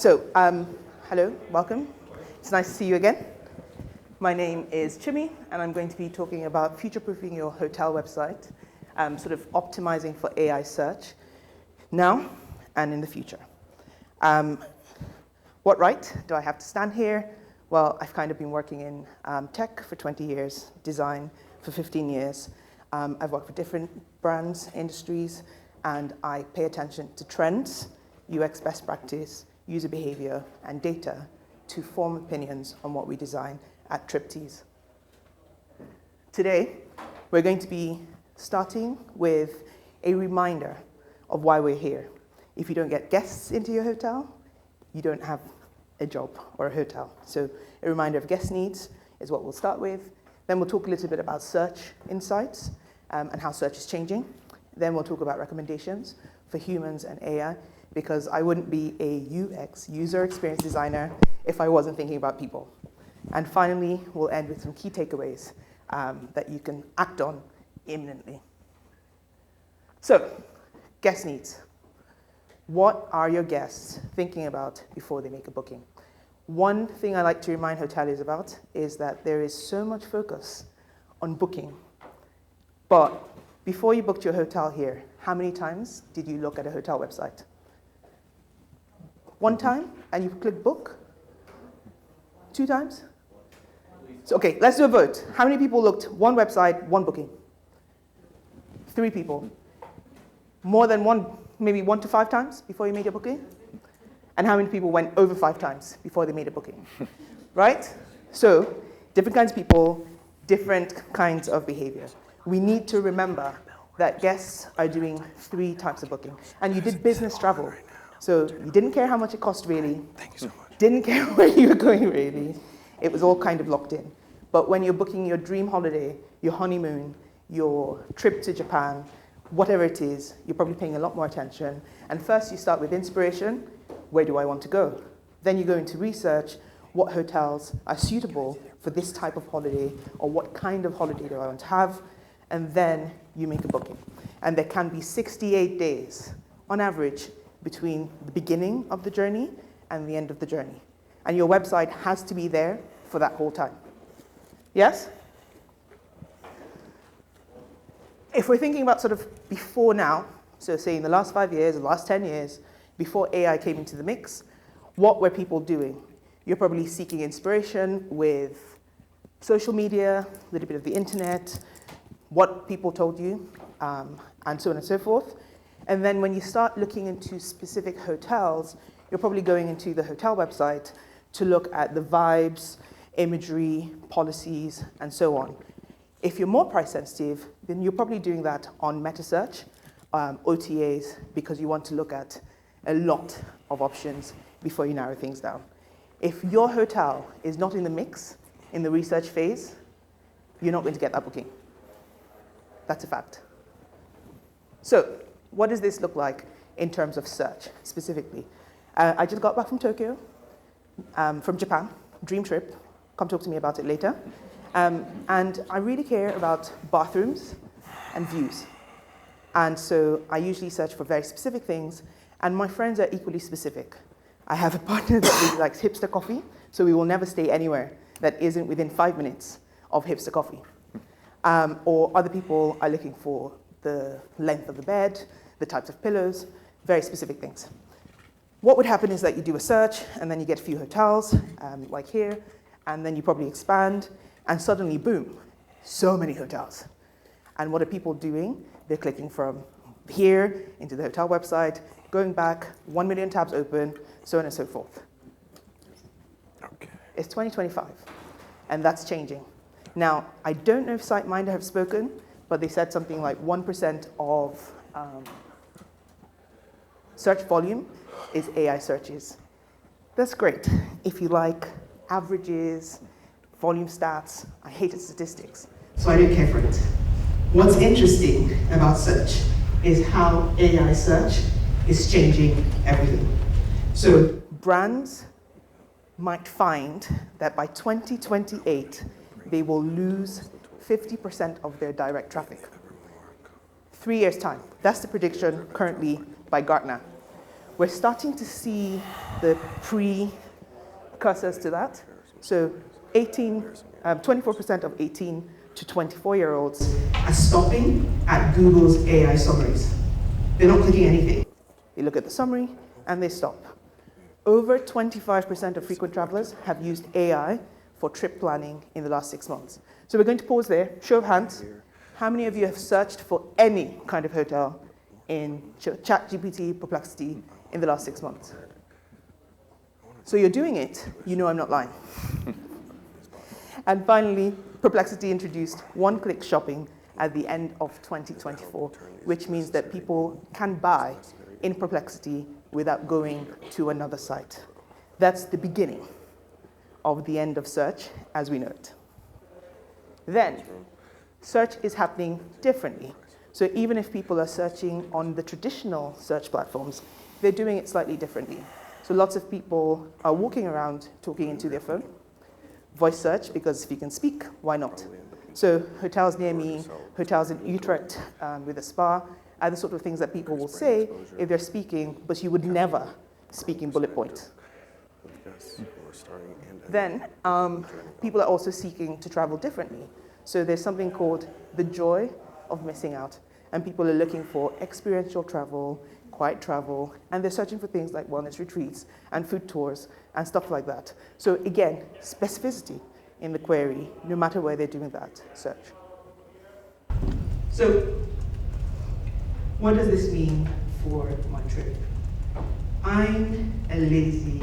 Hello, welcome. It's nice to see you again. My name is Chimmy, and I'm going to be talking about future-proofing your hotel website, sort of optimizing for AI search now and in the future. What right do I have to stand here? Well, I've kind of been working in tech for 20 years, design for 15 years. I've worked for different brands, industries, and I pay attention to trends, UX best practice, user behavior, and data to form opinions on what we design at Triptease. Today, we're going to be starting with a reminder of why we're here. If you don't get guests into your hotel, you don't have a job or a hotel. So a reminder of guest needs is what we'll start with. Then we'll talk a little bit about search insights and how search is changing. Then we'll talk about recommendations for humans and AI, because I wouldn't be a UX, user experience designer, if I wasn't thinking about people. And finally, we'll end with some key takeaways that you can act on imminently. So, guest needs. What are your guests thinking about before they make a booking? One thing I like to remind hoteliers about is that there is so much focus on booking. But before you booked your hotel here, how many times did you look at a hotel website? One time, and you click book? 2 times? So, okay, let's do a vote. How many people looked one website, one booking? 3 people. More than one, maybe 1 to 5 times before you made a booking? And how many people went over 5 times before they made a booking? Right? So, different kinds of people, different kinds of behavior. We need to remember that guests are doing 3 types of booking. And you did business travel. So you didn't care how much it cost really. Thank you so much. Didn't care where you were going really. It was all kind of locked in. But when you're booking your dream holiday, your honeymoon, your trip to Japan, whatever it is, you're probably paying a lot more attention. And first you start with inspiration. Where do I want to go? Then you go into research. What hotels are suitable for this type of holiday, or what kind of holiday do I want to have? And then you make a booking. And there can be 68 days on average between the beginning of the journey and the end of the journey. And your website has to be there for that whole time. Yes? If we're thinking about sort of before now, so say in the last 5 years, the last 10 years, before AI came into the mix, what were people doing? You're probably seeking inspiration with social media, a little bit of the internet, what people told you, and so on and so forth. And then when you start looking into specific hotels, you're probably going into the hotel website to look at the vibes, imagery, policies, and so on. If you're more price sensitive, then you're probably doing that on meta search, OTAs, because you want to look at a lot of options before you narrow things down. If your hotel is not in the mix, in the research phase, you're not going to get that booking. That's a fact. So, what does this look like in terms of search, specifically? I just got back from Tokyo, from Japan, dream trip. Come talk to me about it later. And I really care about bathrooms and views. And so I usually search for very specific things, and my friends are equally specific. I have a partner that really likes hipster coffee, so we will never stay anywhere that isn't within 5 minutes of hipster coffee. Or other people are looking for the length of the bed, the types of pillows, very specific things. What would happen is that you do a search, and then you get a few hotels, like here, and then you probably expand, and suddenly, boom, so many hotels. And what are people doing? They're clicking from here into the hotel website, going back, 1 million tabs open, so on and so forth. Okay. It's 2025, and that's changing. Now, I don't know if SiteMinder have spoken, but they said something like 1% of search volume is AI searches. That's great. If you like averages, volume stats, I hated statistics, so I don't care for it. What's interesting about search is how AI search is changing everything. So brands might find that by 2028, they will lose 50% of their direct traffic. 3 years' time. That's the prediction currently by Gartner. we're starting to see the precursors to that. So 24% of 18 to 24-year-olds are stopping at Google's AI summaries. They're not clicking anything. They look at the summary and they stop. Over 25% of frequent travelers have used AI for trip planning in the last 6 months. So we're going to pause there. Show of hands. How many of you have searched for any kind of hotel in ChatGPT, Perplexity in the last 6 months? So you're doing it. You know I'm not lying. And finally, Perplexity introduced one-click shopping at the end of 2024, which means that people can buy in Perplexity without going to another site. That's the beginning of the end of search as we know it. Then, search is happening differently. So even if people are searching on the traditional search platforms, they're doing it slightly differently. So lots of people are walking around talking into their phone. Voice search, because if you can speak, why not? So hotels near me, hotels in Utrecht with a spa, are the sort of things that people will say if they're speaking, but you would never speak in bullet points. Then people are also seeking to travel differently. So there's something called the joy of missing out. And people are looking for experiential travel, quiet travel, and they're searching for things like wellness retreats and food tours and stuff like that. So again, specificity in the query, no matter where they're doing that search. So what does this mean for my trip? I'm a lazy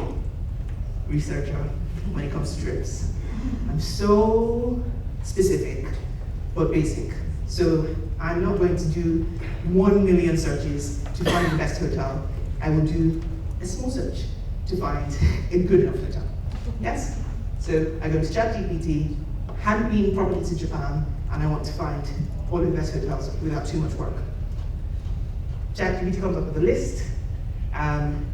researcher when it comes to trips. I'm so specific, but basic. So I'm not going to do 1 million searches to find the best hotel. I will do a small search to find a good enough hotel. Yes? So I go to ChatGPT, hadn't been properly to Japan, and I want to find all of the best hotels without too much work. ChatGPT comes up with a list, and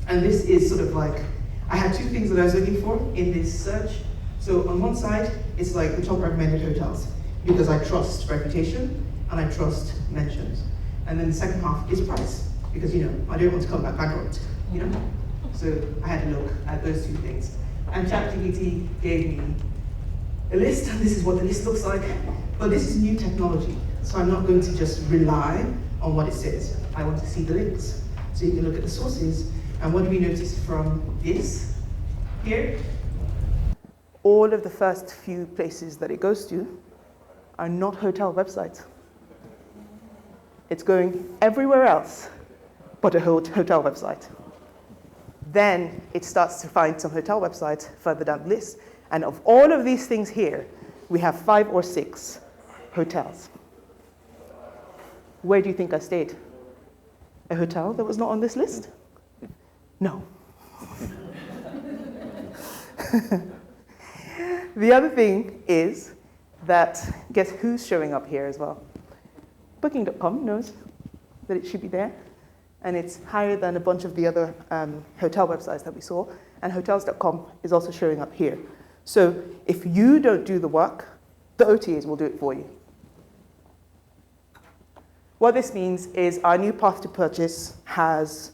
this is sort of like, I had two things that I was looking for in this search. So on one side, it's like the top recommended hotels, because I trust reputation and I trust mentions. And then the second half is price, because I don't want to come back bankrupt, So I had to look at those two things. And ChatGPT gave me a list, and this is what the list looks like. But this is new technology, so I'm not going to just rely on what it says. I want to see the links. So you can look at the sources, and what do we notice from this here? All of the first few places that it goes to are not hotel websites. It's going everywhere else but a hotel website. Then it starts to find some hotel websites further down the list. And of all of these things here, we have 5 or 6 hotels. Where do you think I stayed? A hotel that was not on this list? No. The other thing is that, guess who's showing up here as well? Booking.com knows that it should be there, and it's higher than a bunch of the other hotel websites that we saw, and hotels.com is also showing up here. So if you don't do the work, the OTAs will do it for you. What this means is our new path to purchase has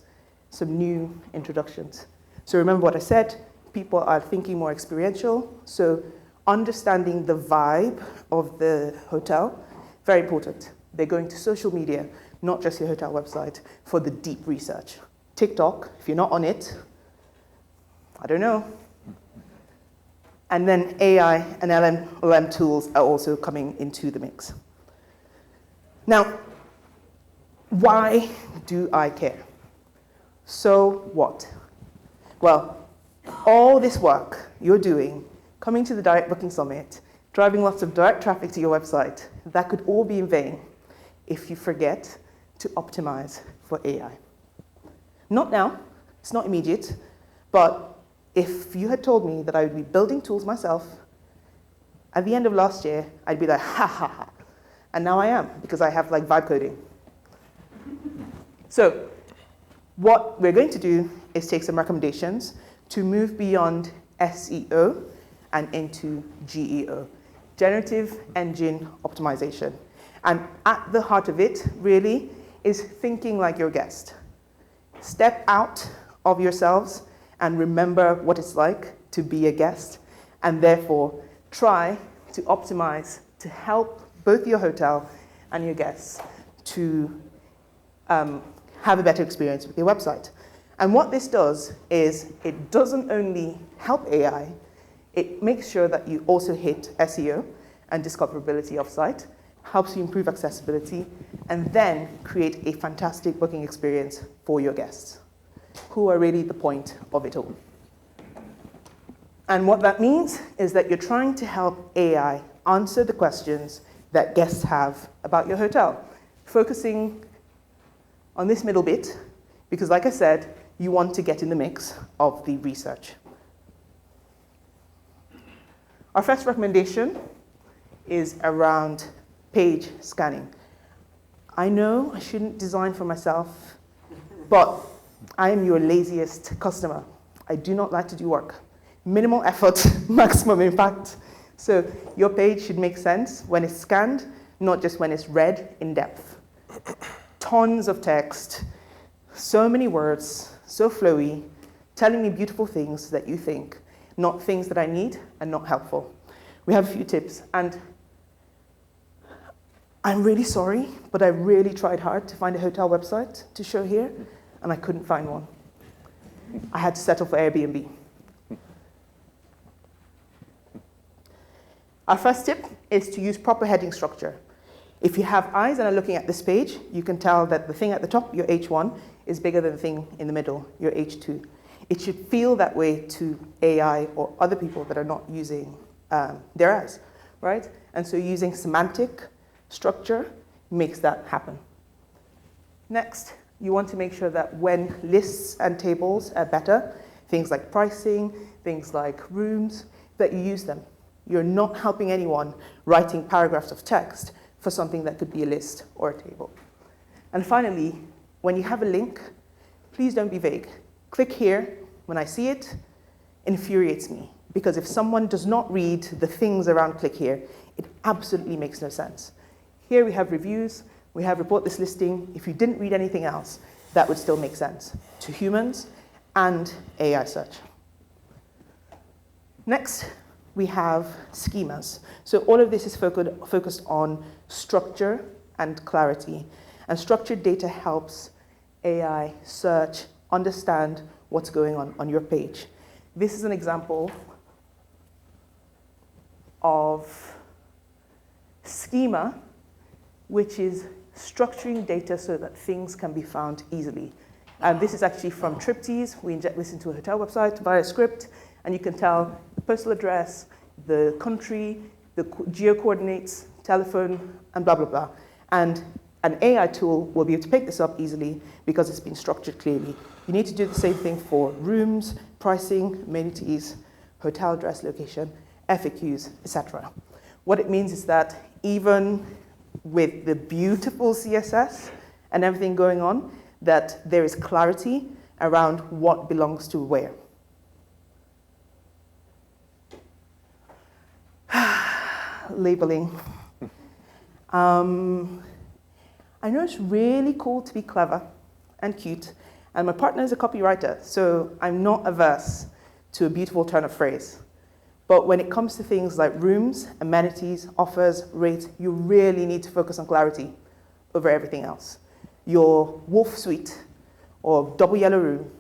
some new introductions. So remember what I said, people are thinking more experiential, so understanding the vibe of the hotel, very important. They're going to social media, not just your hotel website, for the deep research. TikTok, if you're not on it, I don't know. And then AI and LLM tools are also coming into the mix. Now, why do I care? So what? Well, all this work you're doing, coming to the Direct Booking Summit, driving lots of direct traffic to your website, that could all be in vain if you forget to optimize for AI. Not now, it's not immediate, but if you had told me that I would be building tools myself, at the end of last year, I'd be like, ha ha ha. And now I am, because I have like vibe coding. So what we're going to do is take some recommendations to move beyond SEO and into GEO, Generative Engine Optimization. And at the heart of it, really, is thinking like your guest. Step out of yourselves and remember what it's like to be a guest, and therefore try to optimize to help both your hotel and your guests to have a better experience with your website. And what this does is it doesn't only help AI, it makes sure that you also hit SEO and discoverability of site, helps you improve accessibility, and then create a fantastic booking experience for your guests, who are really the point of it all. And what that means is that you're trying to help AI answer the questions that guests have about your hotel, focusing on this middle bit, because like I said, you want to get in the mix of the research. Our first recommendation is around page scanning. I know I shouldn't design for myself, but I am your laziest customer. I do not like to do work. Minimal effort, maximum impact. So your page should make sense when it's scanned, not just when it's read in depth. Tons of text, so many words, so flowy, telling me beautiful things that you think, not things that I need and not helpful. We have a few tips, and I'm really sorry, but I really tried hard to find a hotel website to show here, and I couldn't find one. I had to settle for Airbnb. Our first tip is to use proper heading structure. If you have eyes and are looking at this page, you can tell that the thing at the top, your H1, is bigger than the thing in the middle, your H2. It should feel that way to AI or other people that are not using their eyes, right? And so using semantic structure makes that happen. Next, you want to make sure that when lists and tables are better, things like pricing, things like rooms, that you use them. You're not helping anyone writing paragraphs of text for something that could be a list or a table. And finally, when you have a link, please don't be vague. Click here. When I see it, infuriates me. Because if someone does not read the things around click here, it absolutely makes no sense. Here we have reviews, we have report this listing. If you didn't read anything else, that would still make sense to humans and AI search. Next, we have schemas. So all of this is focused on structure and clarity. And structured data helps AI search, understand what's going on your page. This is an example of schema, which is structuring data so that things can be found easily. And this is actually from Triptease. We inject this into a hotel website via script, and you can tell the postal address, the country, the geo-coordinates, telephone, and blah, blah, blah. And an AI tool will be able to pick this up easily because it's been structured clearly. You need to do the same thing for rooms, pricing, amenities, hotel address, location, FAQs, etc. What it means is that even with the beautiful CSS and everything going on, that there is clarity around what belongs to where. Labeling. I know it's really cool to be clever and cute, and my partner is a copywriter, so I'm not averse to a beautiful turn of phrase. But when it comes to things like rooms, amenities, offers, rates, you really need to focus on clarity over everything else. Your wolf suite or double yellow room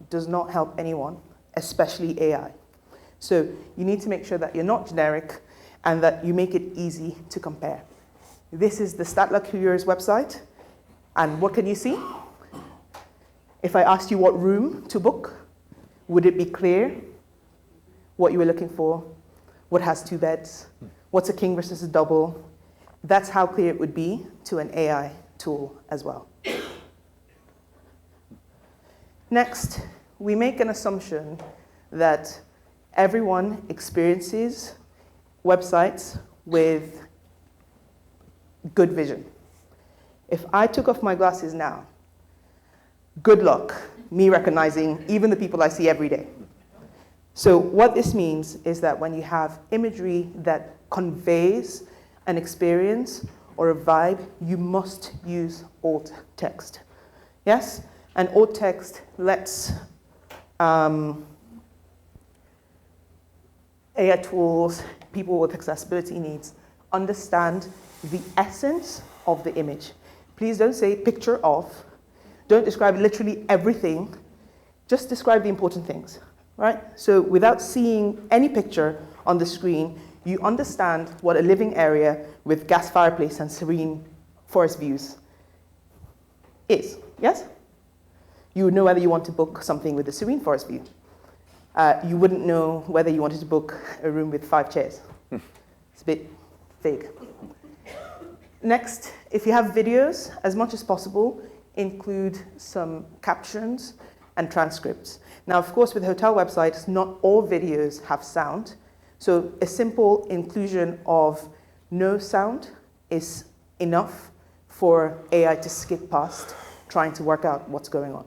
does not help anyone, especially AI. So you need to make sure that you're not generic and that you make it easy to compare. This is the Statler Curious website, and what can you see? If I asked you what room to book, would it be clear what you were looking for? What has 2 beds? What's a king versus a double? That's how clear it would be to an AI tool as well. Next, we make an assumption that everyone experiences websites with good vision. If I took off my glasses now, good luck me recognizing even the people I see every day. So what this means is that when you have imagery that conveys an experience or a vibe, you must use alt text. Yes? And alt text lets AI tools, people with accessibility needs, understand the essence of the image. Please don't say picture of. Don't describe literally everything. Just describe the important things, right? So without seeing any picture on the screen, you understand what a living area with gas fireplace and serene forest views is, yes? You would know whether you want to book something with a serene forest view. You wouldn't know whether you wanted to book a room with 5 chairs. It's a bit vague. Next, if you have videos, as much as possible, include some captions and transcripts. Now, of course, with hotel websites, not all videos have sound. So a simple inclusion of no sound is enough for AI to skip past trying to work out what's going on.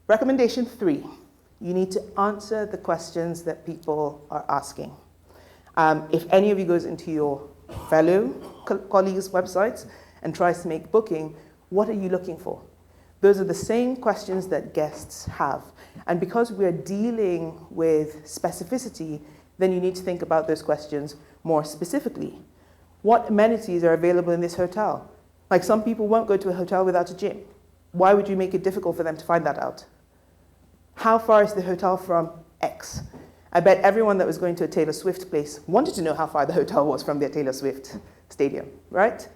Recommendation 3, you need to answer the questions that people are asking. If any of you goes into your fellow colleagues' websites and tries to make booking, what are you looking for? Those are the same questions that guests have. And because we're dealing with specificity, then you need to think about those questions more specifically. What amenities are available in this hotel? Like, some people won't go to a hotel without a gym. Why would you make it difficult for them to find that out? How far is the hotel from X? I bet everyone that was going to a Taylor Swift place wanted to know how far the hotel was from their Taylor Swift stadium, right?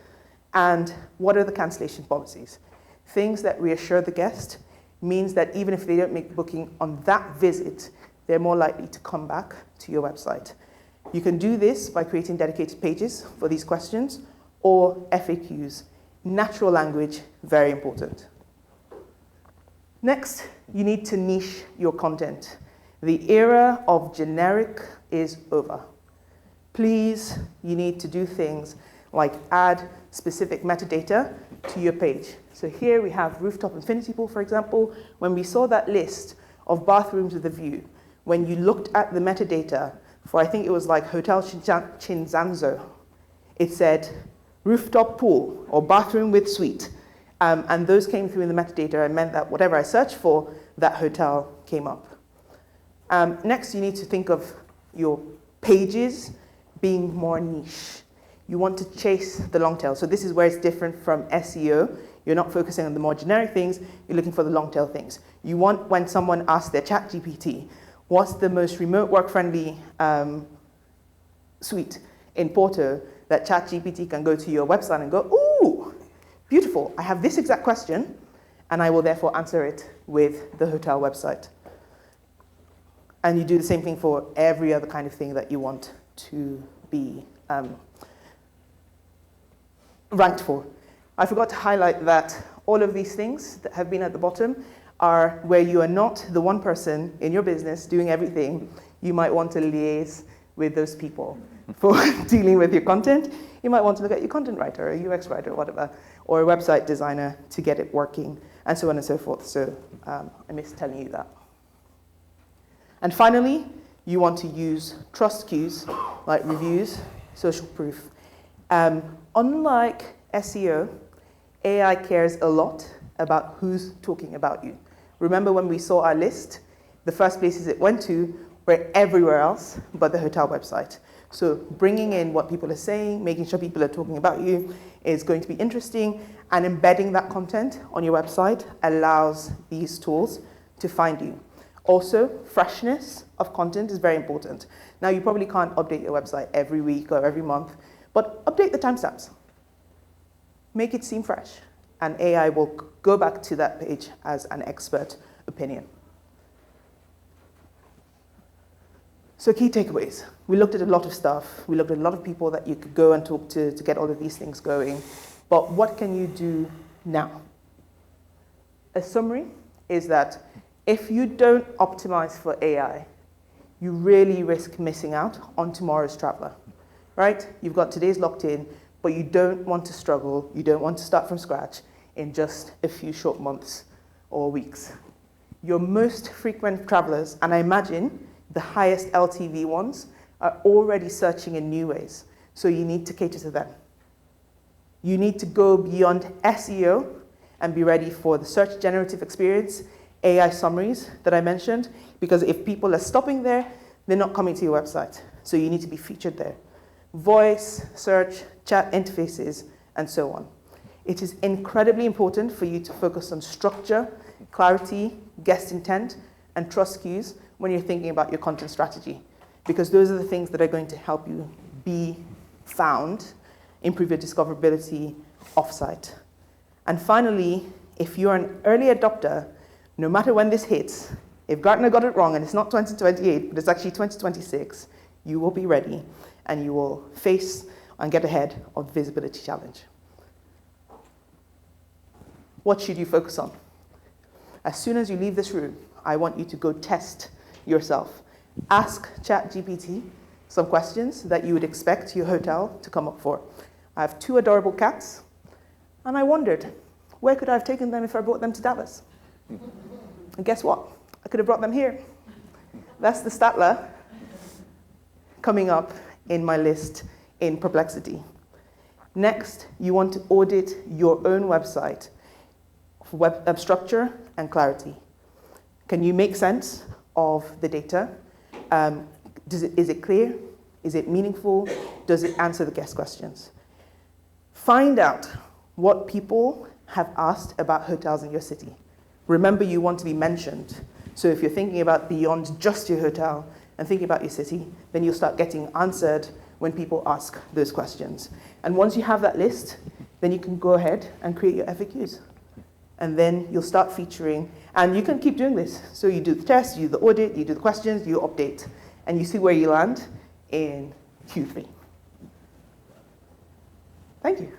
And what are the cancellation policies? Things that reassure the guest means that even if they don't make the booking on that visit, they're more likely to come back to your website. You can do this by creating dedicated pages for these questions or FAQs. Natural language, very important. Next, you need to niche your content. The era of generic is over. Please, you need to do things like add specific metadata to your page. So here we have rooftop infinity pool, for example. When we saw that list of bathrooms with a view, when you looked at the metadata for, I think it was like Hotel Chinzanzo, it said rooftop pool or bathroom with suite. And those came through in the metadata and meant that whatever I searched for, that hotel came up. Next, you need to think of your pages being more niche. You want to chase the long tail. So this is where it's different from SEO. You're not focusing on the more generic things, you're looking for the long tail things. You want, when someone asks their ChatGPT, what's the most remote work-friendly suite in Porto, that ChatGPT can go to your website and go, ooh, beautiful, I have this exact question, and I will therefore answer it with the hotel website. And you do the same thing for every other kind of thing that you want to be ranked for. I forgot to highlight that all of these things that have been at the bottom are where you are not the one person in your business doing everything. You might want to liaise with those people for dealing with your content. You might want to look at your content writer, or a UX writer, or whatever, or a website designer to get it working, and so on and so forth. So I missed telling you that. And finally, you want to use trust cues like reviews, social proof. Unlike SEO, AI cares a lot about who's talking about you. Remember when we saw our list, the first places it went to were everywhere else but the hotel website. So bringing in what people are saying, making sure people are talking about you is going to be interesting, and embedding that content on your website allows these tools to find you. Also, freshness of content is very important. Now, you probably can't update your website every week or every month, but update the timestamps. Make it seem fresh, and AI will go back to that page as an expert opinion. So key takeaways. We looked at a lot of stuff. We looked at a lot of people that you could go and talk to get all of these things going. But what can you do now? A summary is that if you don't optimize for AI, you really risk missing out on tomorrow's traveler, right? You've got today's locked in, but you don't want to struggle. You don't want to start from scratch in just a few short months or weeks. Your most frequent travelers, and I imagine the highest LTV ones, are already searching in new ways. So you need to cater to them. You need to go beyond SEO and be ready for the search generative experience, AI summaries that I mentioned, because if people are stopping there, they're not coming to your website. So you need to be featured there. Voice, search, chat interfaces, and so on. It is incredibly important for you to focus on structure, clarity, guest intent, and trust cues when you're thinking about your content strategy, because those are the things that are going to help you be found, improve your discoverability offsite. And finally, if you're an early adopter, no matter when this hits, if Gartner got it wrong and it's not 2028, but it's actually 2026, you will be ready and you will face and get ahead of the visibility challenge. What should you focus on? As soon as you leave this room, I want you to go test yourself. Ask ChatGPT some questions that you would expect your hotel to come up for. I have 2 adorable cats, and I wondered, where could I have taken them if I brought them to Dallas? And guess what? I could have brought them here. That's the Statler coming up in my list in Perplexity. Next, you want to audit your own website for web structure and clarity. Can you make sense of the data? Is it clear? Is it meaningful? Does it answer the guest questions? Find out what people have asked about hotels in your city. Remember, you want to be mentioned. So if you're thinking about beyond just your hotel and thinking about your city, then you'll start getting answered when people ask those questions. And once you have that list, then you can go ahead and create your FAQs. And then you'll start featuring, and you can keep doing this. So you do the test, you do the audit, you do the questions, you update, and you see where you land in Q3. Thank you.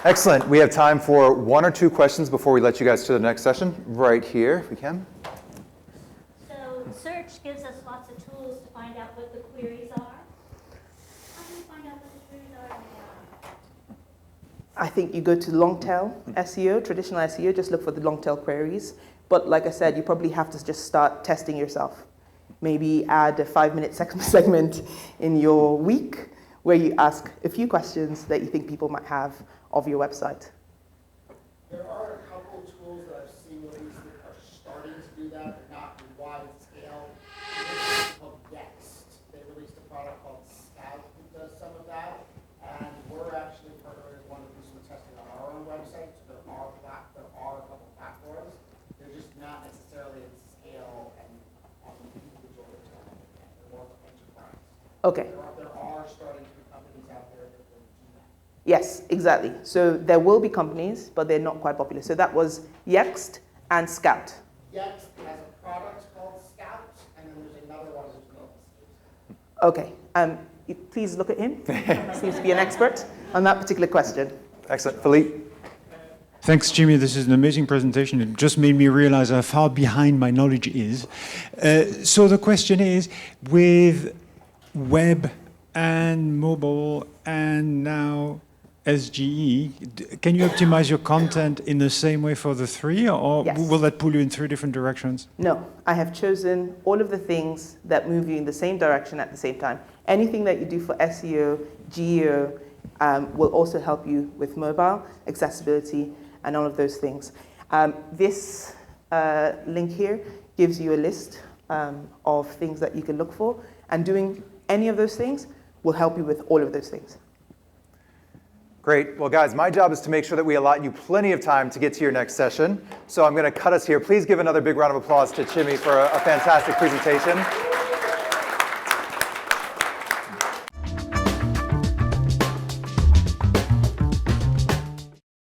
Excellent. We have time for 1 or 2 questions before we let you guys to the next session. Right here, if we can. So search gives us lots of tools to find out what the queries are. How do you find out what the queries are in AI? I think you go to long tail SEO, traditional SEO, just look for the long tail queries. But like I said, you probably have to just start testing yourself. Maybe add a 5-minute segment in your week where you ask a few questions that you think people might have of your website. There are a couple tools that I've seen released that are starting to do that, but not in wide scale. It's called Yext. They released a product called Scout that does some of that, and we're actually partnering with one to do some testing on our own website. So there are a couple platforms. They're just not necessarily at scale and on the individual hotel. They're more enterprise. Okay. There are starting to be companies out there that will do that. Yes, exactly. So there will be companies, but they're not quite popular. So that was Yext and Scout. Yext has a product called Scout, and then there's another one which is Okay. Please look at him. Seems to be an expert on that particular question. Excellent. Philippe? Thanks, Chimmy. This is an amazing presentation. It just made me realize how far behind my knowledge is. So the question is, with web and mobile and now SGE, can you optimize your content in the same way for the 3, or Yes. will that pull you in 3 different directions? No, I have chosen all of the things that move you in the same direction at the same time. Anything that you do for SEO, GEO, will also help you with mobile, accessibility, and all of those things. This link here gives you a list of things that you can look for, and doing any of those things will help you with all of those things. Great. Well, guys, my job is to make sure that we allot you plenty of time to get to your next session. So I'm going to cut us here. Please give another big round of applause to Chimmy for a fantastic presentation.